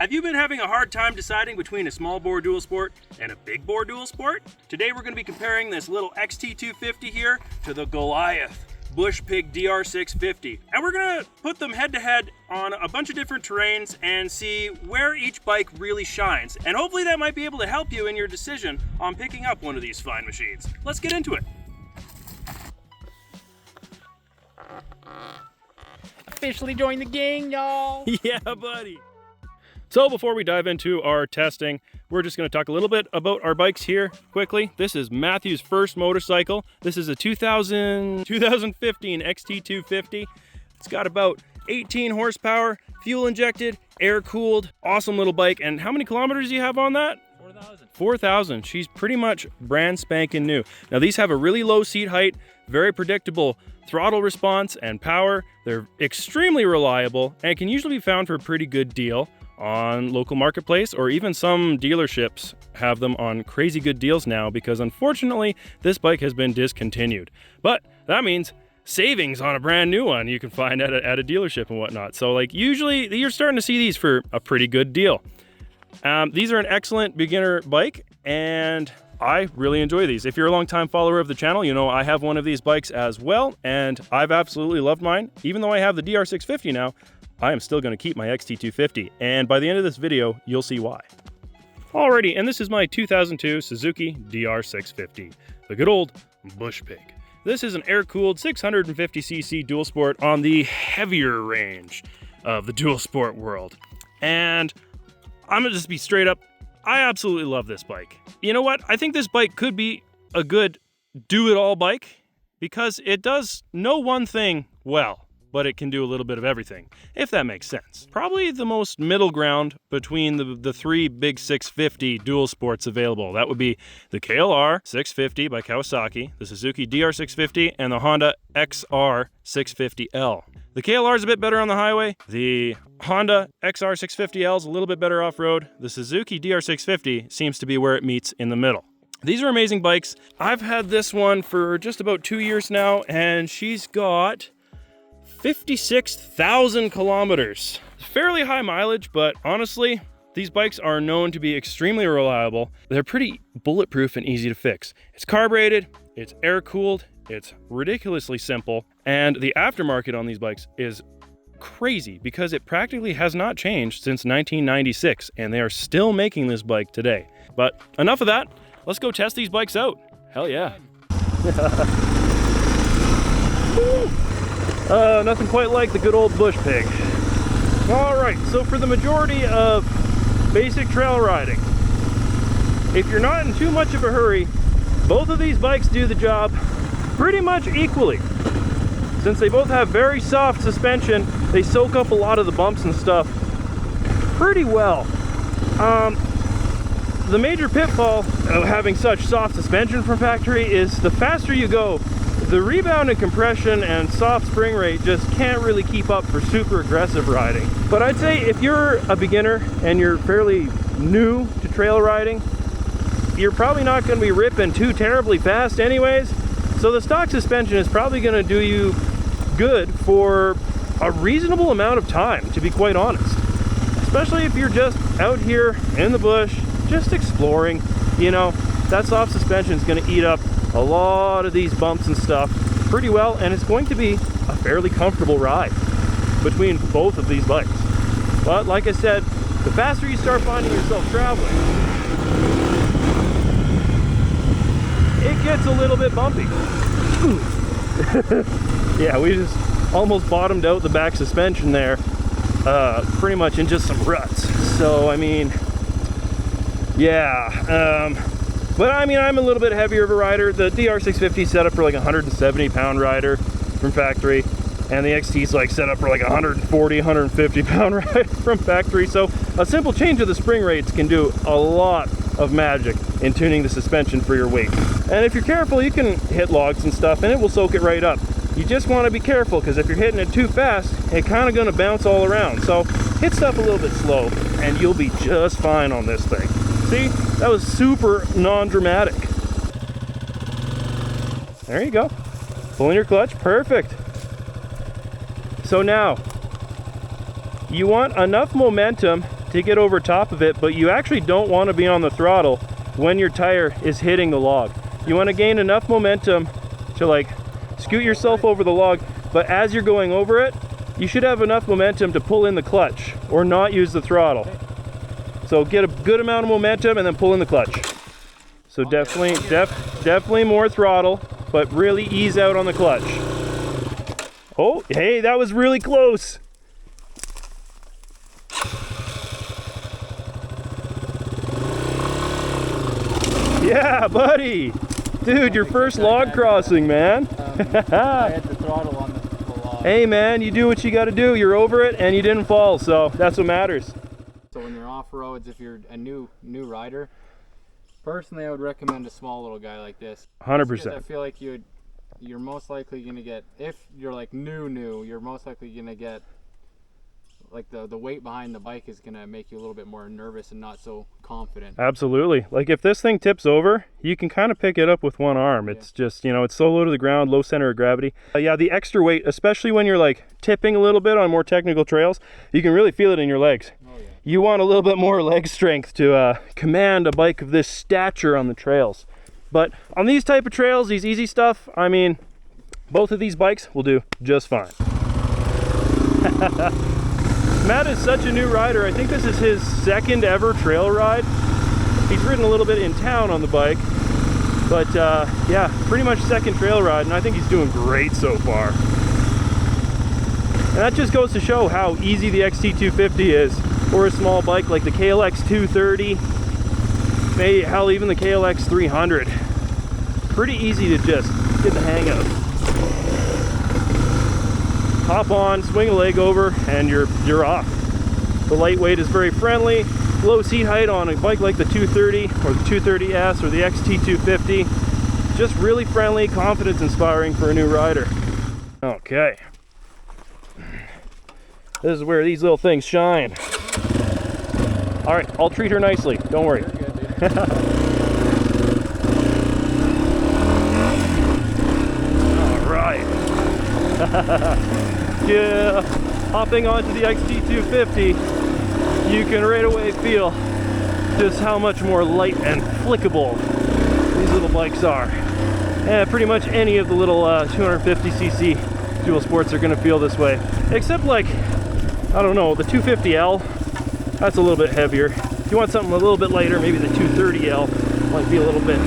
Have you been having a hard time deciding between a small bore dual sport and a big bore dual sport? Today we're going to be comparing this little XT250 here to the Goliath Bush Pig DR650. And we're going to put them head to head on a bunch of different terrains and see where each bike really shines. And hopefully that might be able to help you in your decision on picking up one of these fine machines. Let's get into it. Officially joined the gang, y'all. Yeah, buddy. So before we dive into our testing, we're just going to talk a little bit about our bikes here quickly. This is Matthew's first motorcycle. This is a 2015 XT250. It's got about 18 horsepower, fuel injected, air cooled, awesome little bike. And how many kilometers do you have on that? 4,000. 4,000. She's pretty much brand spanking new. Now these have a really low seat height, very predictable throttle response and power. They're extremely reliable and can usually be found for a pretty good deal on local marketplace, or even some dealerships have them on crazy good deals now because unfortunately this bike has been discontinued. But that means savings on a brand new one you can find at a dealership and whatnot. So like usually you're starting to see these for a pretty good deal. These are an excellent beginner bike and I really enjoy these. If you're a long-time follower of the channel, you know I have one of these bikes as well and I've absolutely loved mine. Even though I have the DR650 now, I am still going to keep my XT250, and by the end of this video, you'll see why. Alrighty, and this is my 2002 Suzuki DR650, the good old Bush Pig. This is an air-cooled 650cc dual sport on the heavier range of the dual sport world. And I'm going to just be straight up, I absolutely love this bike. You know what? I think this bike could be a good do-it-all bike because it does no one thing well, but it can do a little bit of everything, if that makes sense. Probably the most middle ground between the three big 650 dual sports available. That would be the KLR 650 by Kawasaki, the Suzuki DR650, and the Honda XR 650L. The KLR is a bit better on the highway. The Honda XR 650L is a little bit better off-road. The Suzuki DR650 seems to be where it meets in the middle. These are amazing bikes. I've had this one for just about 2 years now, and she's got 56,000 kilometers. Fairly high mileage, but honestly, these bikes are known to be extremely reliable. They're pretty bulletproof and easy to fix. It's carbureted, it's air cooled, it's ridiculously simple, and the aftermarket on these bikes is crazy because it practically has not changed since 1996, and they are still making this bike today. But enough of that, let's go test these bikes out. Hell yeah. Nothing quite like the good old Bush Pig. Alright, so for the majority of basic trail riding, if you're not in too much of a hurry, both of these bikes do the job pretty much equally. Since they both have very soft suspension, they soak up a lot of the bumps and stuff pretty well. The major pitfall of having such soft suspension from factory is the faster you go, the rebound and compression and soft spring rate just can't really keep up for super aggressive riding. But I'd say if you're a beginner and you're fairly new to trail riding, you're probably not going to be ripping too terribly fast anyways. So the stock suspension is probably going to do you good for a reasonable amount of time, to be quite honest. Especially if you're just out here in the bush, just exploring, you know, that soft suspension is going to eat up a lot of these bumps and stuff pretty well, and it's going to be a fairly comfortable ride between both of these bikes. But like I said, the faster you start finding yourself traveling, it gets a little bit bumpy. Yeah, we just almost bottomed out the back suspension there, pretty much in just some ruts. So I mean, yeah, but I mean, I'm a little bit heavier of a rider. The DR650 set up for like a 170 pound rider from factory, and the XT's like set up for like a 140, 150 pound rider from factory. So a simple change of the spring rates can do a lot of magic in tuning the suspension for your weight. And if you're careful, you can hit logs and stuff and it will soak it right up. You just want to be careful because if you're hitting it too fast, it's kind of going to bounce all around. So hit stuff a little bit slow and you'll be just fine on this thing. See, that was super non-dramatic. There you go. Pulling your clutch, perfect. So now, you want enough momentum to get over top of it, but you actually don't want to be on the throttle when your tire is hitting the log. You want to gain enough momentum to like scoot yourself over the log, but as you're going over it, you should have enough momentum to pull in the clutch or not use the throttle. So get a good amount of momentum and then pull in the clutch. So definitely more throttle, but really ease out on the clutch. Oh, hey, that was really close. Yeah, buddy. Dude, your first log crossing, man. I had the throttle on the log. Hey, man, you do what you got to do. You're over it and you didn't fall, so that's what matters. So when you're off-roads, if you're a new rider, personally I would recommend a small little guy like this. 100%. I feel like you're most likely going to get, if you're like new, you're most likely going to get, like the weight behind the bike is going to make you a little bit more nervous and not so confident. Absolutely. Like if this thing tips over, you can kind of pick it up with one arm. It's just, you know, it's so low to the ground, low center of gravity. Yeah, the extra weight, especially when you're like tipping a little bit on more technical trails, you can really feel it in your legs. Oh, yeah. You want a little bit more leg strength to command a bike of this stature on the trails. But on these type of trails, these easy stuff, I mean, both of these bikes will do just fine. Matt is such a new rider. I think this is his second ever trail ride. He's ridden a little bit in town on the bike, but yeah, pretty much second trail ride, and I think he's doing great so far. And that just goes to show how easy the XT250 is for a small bike like the KLX 230, maybe hell, even the KLX 300. Pretty easy to just get the hang of. Hop on, swing a leg over, and you're off. The lightweight is very friendly. Low seat height on a bike like the 230 or the 230S or the XT250. Just really friendly, confidence inspiring for a new rider. Okay. This is where these little things shine. All right, I'll treat her nicely. Don't worry. You're good, dude. All right. Yeah, hopping onto the XT250, you can right away feel just how much more light and flickable these little bikes are. And pretty much any of the little 250cc dual sports are going to feel this way, except like, I don't know, the 250L, that's a little bit heavier. If you want something a little bit lighter, maybe the 230L might be a little bit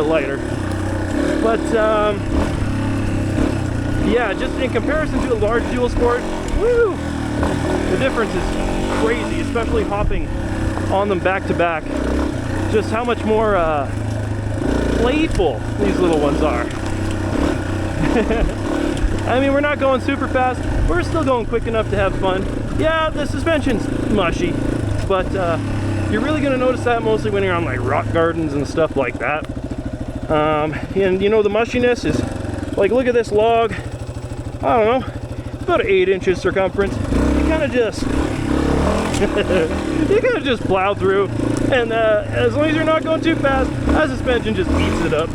lighter. But yeah, just in comparison to a large dual sport, woo, the difference is crazy, especially hopping on them back to back. Just how much more playful these little ones are. I mean, we're not going super fast, we're still going quick enough to have fun. Yeah, the suspension's mushy, but you're really gonna notice that mostly when you're on like rock gardens and stuff like that. And you know, the mushiness is like, look at this log. I don't know, about 8 inches circumference. You kind of just plow through, and as long as you're not going too fast, that suspension just eats it up.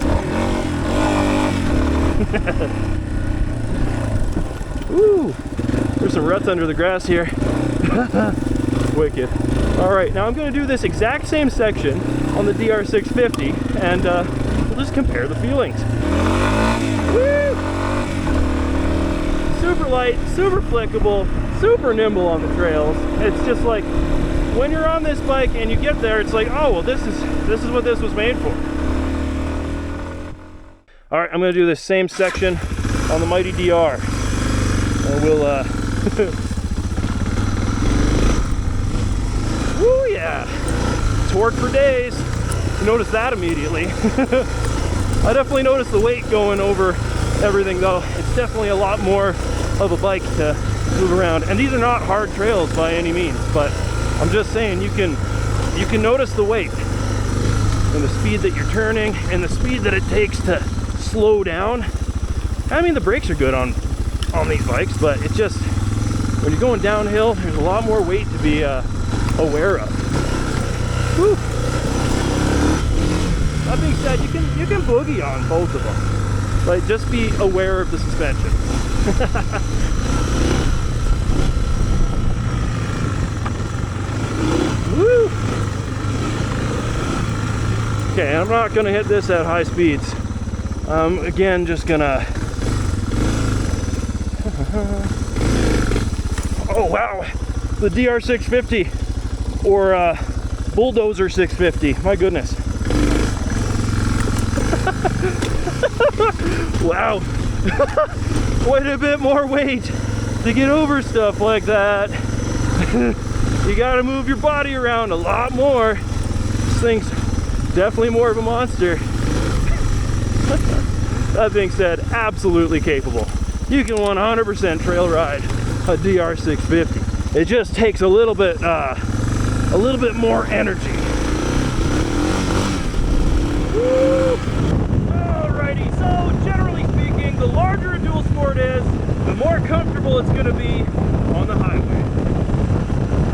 Ooh, there's some ruts under the grass here. Wicked. All right, now I'm going to do this exact same section on the DR650, and we'll just compare the feelings. Woo! Super light, super flickable, super nimble on the trails. It's just like when you're on this bike and you get there, it's like, oh well, this is what this was made for. All right, I'm going to do this same section on the mighty DR. And we'll woo, yeah, torque for days. You notice that immediately. I definitely noticed the weight going over everything though. It's definitely a lot more of a bike to move around, and these are not hard trails by any means, but I'm just saying you can notice the weight and the speed that you're turning and the speed that it takes to slow down. I mean, the brakes are good on these bikes, but it's just when you're going downhill, there's a lot more weight to be aware of. Whew. That being said, you can boogie on both of them. Like, just be aware of the suspension. Okay, I'm not gonna hit this at high speeds. Again, just gonna... Oh wow, the DR650 or Bulldozer 650, my goodness. Wow, quite a bit more weight to get over stuff like that. You gotta move your body around a lot more. This thing's definitely more of a monster. That being said, absolutely capable. You can 100% trail ride a DR650. It just takes a little bit more energy. Woo! Alrighty, so generally speaking, the larger a dual sport is, the more comfortable it's going to be on the highway.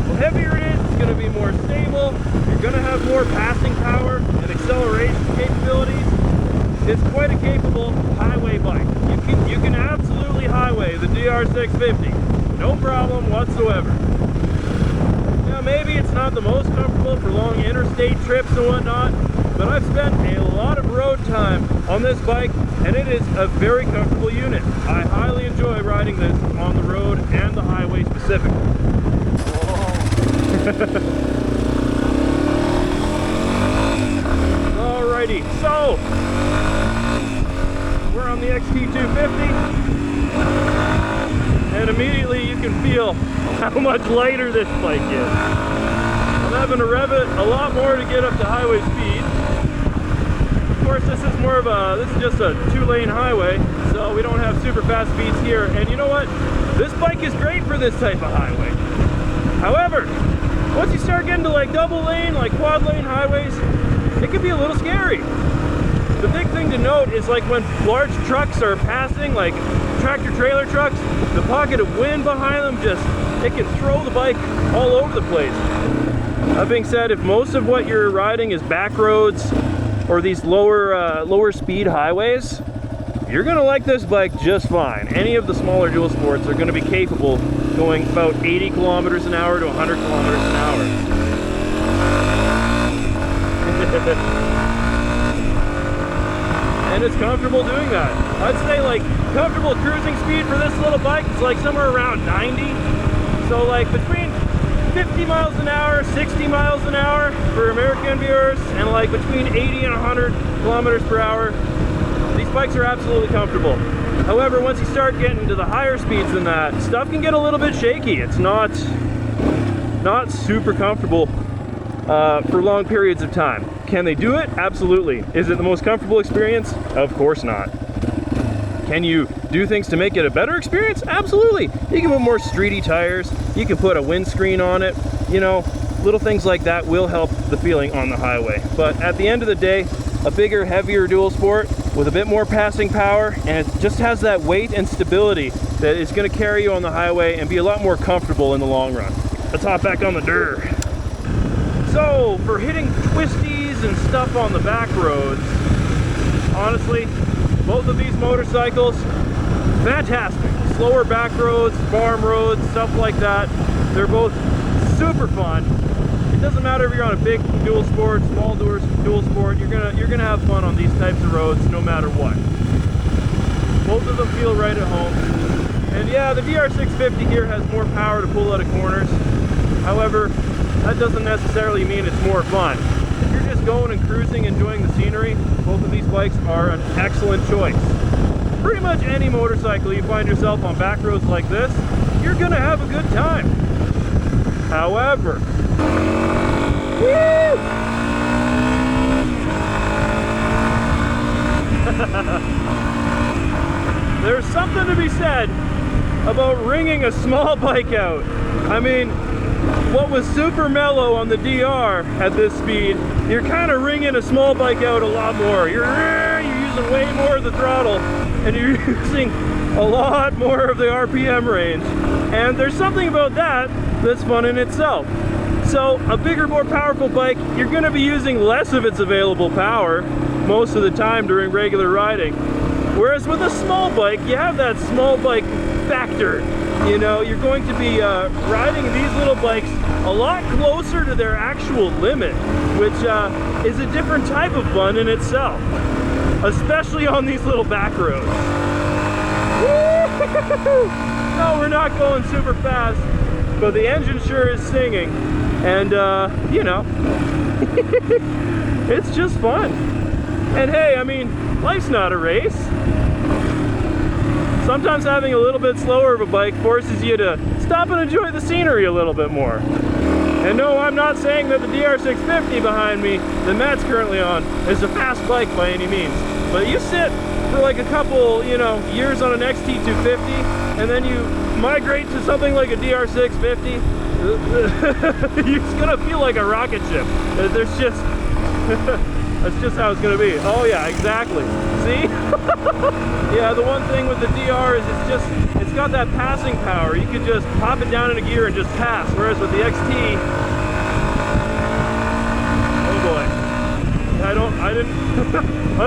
The heavier it is, it's going to be more stable. You're going to have more passing power and acceleration capabilities. It's quite a capable highway bike. You can absolutely highway the DR650, no problem whatsoever. Now maybe it's not the most comfortable for long interstate trips and whatnot, but I've spent a lot of road time on this bike and it is a very comfortable unit. I highly enjoy riding this on the road and the highway specifically. Alrighty, so we're on the XT250 and immediately you can feel how much lighter this bike is. I'm having to rev it a lot more to get up to highway speed. Of course, this is just a 2-lane highway, so we don't have super fast speeds here. And you know what? This bike is great for this type of highway. However, once you start getting to like double lane, like quad lane highways, it can be a little scary. The big thing to note is like when large trucks are passing, like tractor trailer trucks, the pocket of wind behind them it can throw the bike all over the place. That being said, if most of what you're riding is back roads or these lower speed highways, you're gonna like this bike just fine. Any of the smaller dual sports are gonna be capable going about 80 kilometers an hour to 100 kilometers an hour. And it's comfortable doing that. I'd say like comfortable cruising speed for this little bike is like somewhere around 90. So like between 50 miles an hour, 60 miles an hour for American viewers, and like between 80 and 100 kilometers per hour. These bikes are absolutely comfortable. However, once you start getting to the higher speeds than that, stuff can get a little bit shaky. It's not super comfortable for long periods of time. Can they do it? Absolutely. Is it the most comfortable experience? Of course not. Can you do things to make it a better experience? Absolutely. You can put more streety tires. You can put a windscreen on it. You know, little things like that will help the feeling on the highway. But at the end of the day, a bigger, heavier dual sport with a bit more passing power, and it just has that weight and stability that is going to carry you on the highway and be a lot more comfortable in the long run. Let's hop back on the dirt. So for hitting twisties and stuff on the back roads, honestly, both of these motorcycles, fantastic. Slower back roads, farm roads, stuff like that. They're both super fun. It doesn't matter if you're on a big dual sport, small dual sport, you're gonna have fun on these types of roads no matter what. Both of them feel right at home. And yeah, the DR650 here has more power to pull out of corners. However, that doesn't necessarily mean it's more fun. If you're just going and cruising, enjoying the scenery, both of these bikes are an excellent choice. Pretty much any motorcycle you find yourself on back roads like this, you're gonna have a good time. However, there's something to be said about ringing a small bike out. I mean, what was super mellow on the DR at this speed, you're kind of ringing a small bike out a lot more. You're using way more of the throttle, and you're using a lot more of the RPM range. And there's something about that that's fun in itself. So a bigger, more powerful bike, you're going to be using less of its available power most of the time during regular riding. Whereas with a small bike, you have that small bike factor. You know, you're going to be riding these little bikes a lot closer to their actual limit, which is a different type of fun in itself, especially on these little back roads. No, we're not going super fast, but the engine sure is singing, and you know, it's just fun. And hey, I mean, life's not a race. Sometimes having a little bit slower of a bike forces you to stop and enjoy the scenery a little bit more. And no, I'm not saying that the DR650 behind me that Matt's currently on is a fast bike by any means. But you sit for like a couple, you know, years on an XT250, and then you migrate to something like a DR650, it's gonna feel like a rocket ship. There's just, that's just how it's gonna be. Oh yeah, exactly. See? Yeah, the one thing with the DR is it's got that passing power. You could just pop it down in a gear and just pass, whereas with the XT, oh boy, I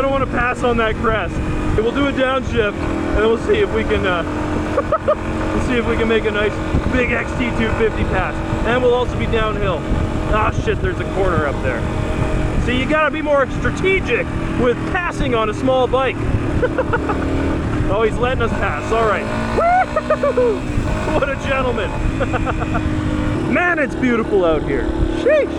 don't want to pass on that crest. We'll do a downshift, and then we'll see if we can we'll see if we can make a nice big XT250 pass. And we'll also be downhill. Ah shit, there's a corner up there. See, you gotta be more strategic with passing on a small bike. Oh, he's letting us pass, all right. What a gentleman. Man, it's beautiful out here. Sheesh.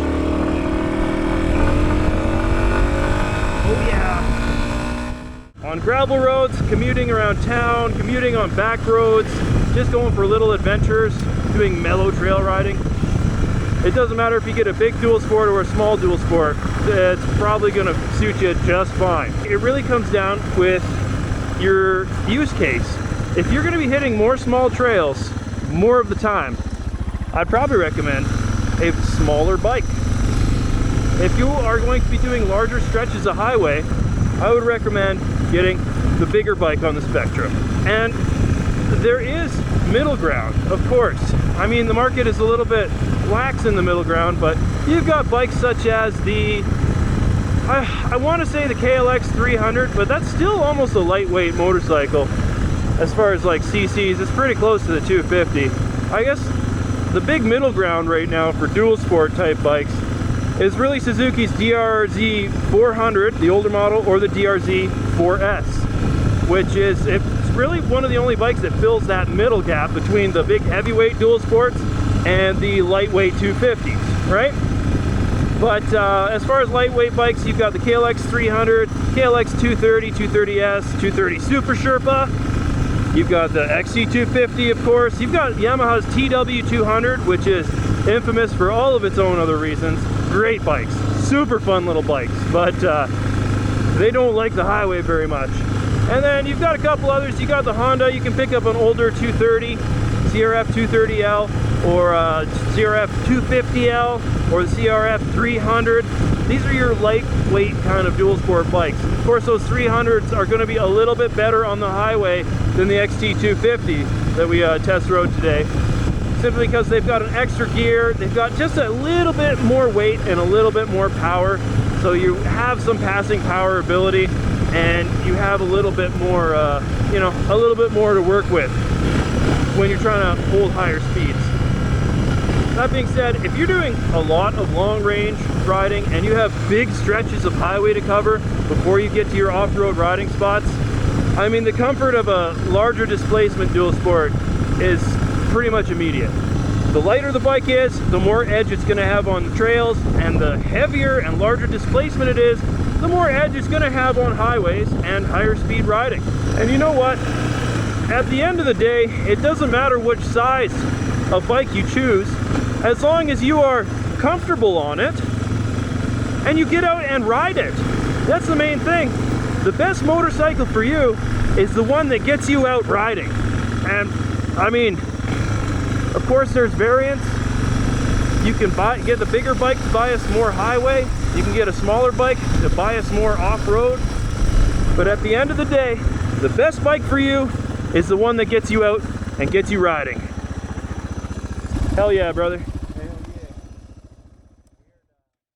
Oh yeah. On gravel roads, commuting around town, commuting on back roads, just going for little adventures, doing mellow trail riding. It doesn't matter if you get a big dual sport or a small dual sport, it's probably gonna suit you just fine. It really comes down with your use case. If you're gonna be hitting more small trails more of the time, I'd probably recommend a smaller bike. If you are going to be doing larger stretches of highway, I would recommend getting the bigger bike on the spectrum. And there is middle ground, of course. I mean, the market is a little bit lax in the middle ground, but you've got bikes such as the, I want to say the KLX 300, but that's still almost a lightweight motorcycle. As far as like CCs, it's pretty close to the 250. I guess the big middle ground right now for dual sport type bikes is really Suzuki's DRZ 400, the older model, or the DRZ 4S, which is, it's really one of the only bikes that fills that middle gap between the big heavyweight dual sports and the lightweight 250s, right? But as far as lightweight bikes, you've got the KLX 300, KLX 230, 230S, 230 Super Sherpa. You've got the XT250, of course. You've got Yamaha's TW200, which is infamous for all of its own other reasons. Great bikes, super fun little bikes, but they don't like the highway very much. And then you've got a couple others. You got the Honda. You can pick up an older 230, CRF 230L, or CRF 250L, or the CRF 300. These are your lightweight kind of dual sport bikes. Of course, those 300s are going to be a little bit better on the highway than the XT250 that we test rode today, simply because they've got an extra gear, they've got just a little bit more weight and a little bit more power, so you have some passing power ability, and you have a little bit more, you know, a little bit more to work with when you're trying to hold higher speeds. That being said, if you're doing a lot of long range riding and you have big stretches of highway to cover before you get to your off-road riding spots, I mean, the comfort of a larger displacement dual sport is pretty much immediate. The lighter the bike is, the more edge it's going to have on the trails, and the heavier and larger displacement it is, the more edge it's going to have on highways and higher speed riding. And you know what? At the end of the day, it doesn't matter which size of bike you choose, as long as you are comfortable on it and you get out and ride it. That's the main thing. The best motorcycle for you is the one that gets you out riding. And I mean, of course there's variants. You can get the bigger bike to buy us more highway. You can get a smaller bike to buy us more off-road. But at the end of the day, the best bike for you is the one that gets you out and gets you riding. Hell yeah, brother.